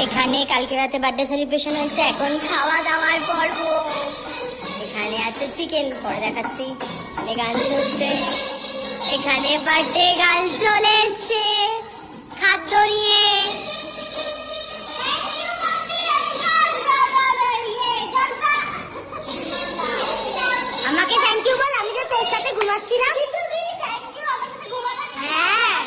এখানে কালকে রাতে বার্থডে সেলিব্রেশন হয়েছে, এখন খাওয়া দাওয়ার পর্ব। এখানে আছে চিকেন, পরে দেখাচ্ছি। এখানে গান চলছে, এখানে বার্থডে গান চলে এসছে খাদ্য নিয়ে। আমাকে থ্যাংক ইউ বল, আমি যে তোর সাথে ঘুমাচ্ছিলাম। হ্যাঁ,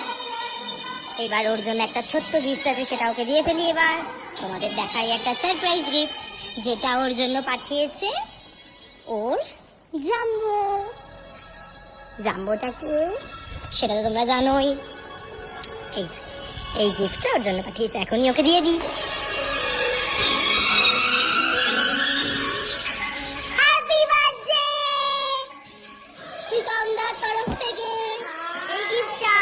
এবার ওর জন্য একটা ছোট্ট গিফট আছে, সেটা ওকে দিয়ে ফেলি। এবার তোমাদের দেখাই একটা সারপ্রাইজ গিফট, যেটা ওর জন্য পাঠিয়েছে ওর জাম্বো। জাম্বোটাকে সেটা তো তোমরা জানোই। এই গিফটটা ওর জন্য পাঠিয়েছে, এখনই ওকে দিয়ে দিই। হ্যাপি বার্থডে প্রীতমদার তরফ থেকে এই গিফটটা।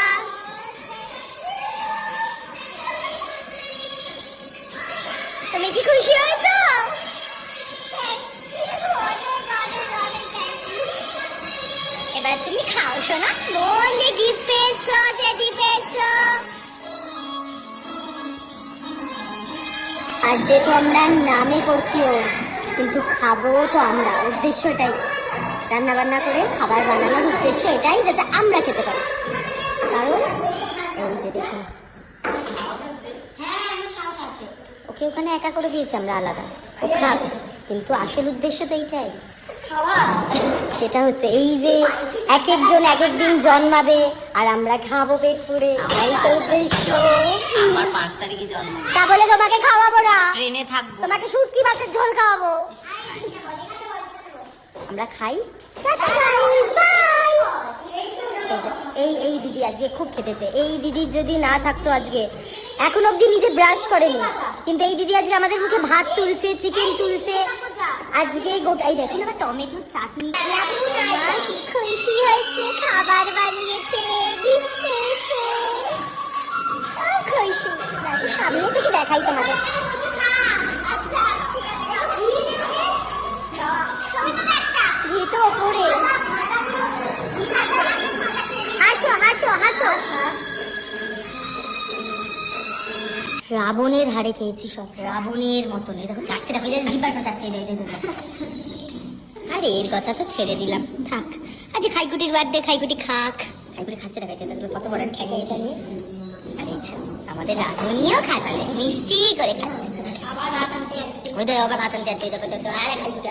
তুমি কি খুশি হয়েছো? এবার তুমি খাও শোনা। মন গিফট পেয়েছো, টেডি পেয়েছো। বার্থডে তো আমরা নামে করছি ওর, কিন্তু খাবো তো আমরা। উদ্দেশ্যটাই রান্না বান্না করে খাবার বানানোর উদ্দেশ্য এটাই, যাতে আমরা খেতে পারি। কারণ এই যে দেখুন, ওকে ওখানে একা করে দিয়েছি আমরা আলাদা, ও খাক, কিন্তু আসল উদ্দেশ্য তো এইটাই। সেটা হচ্ছে এই যে এক একজন এক এক দিন জন্মাবে আর আমরা খাবো পেট পুরে, এই তো উদ্দেশ্য। আমার 5 তারিখে জন্ম, তা বলে তোমাকে খাওয়াবো না, ট্রেনে থাকবো। তোমাকে শুটকি মাছের ঝোল খাওয়াবো। আমরা খাই। এই দিদি আজকে খুব খেটেছে। এই দিদির যদি না থাকতো আজকে, এখন অব্দি নিজে ব্রাশ করেনি, কিন্তু এই দিদি আজকে আমাদের মুখে ভাত তুলছে, চিকেন তুলছে। আজকে গোটাই দেখুন, আবার টমেটো চাটনি। কি খুশি হয়েছে, খাবার বানিয়েছে, খুশি। সামনে থেকে দেখাই তোমাদের। তো ওপরে হাসো হাসো হাসো। রাবণের হাড়ে খেয়েছি সব, রাবণের মতন। দেখো চাচ্ছে, দেখো জিব্বার চাচ্ছে। আরে এর কথা তো ছেড়ে দিলাম, থাক। আজ খাইকুটির বার্থডে, খাইকুটি খাক। খাইকুটি খাচ্ছে, দেখাইতে কত বড় ঠ্যাং নিয়েছে। আর এই আমাদের রাবণীও খাচ্ছে, মিষ্টি করে খাচ্ছে। ওই তো আবার ভাত আনতে যাচ্ছে, আরে খাইকুটি।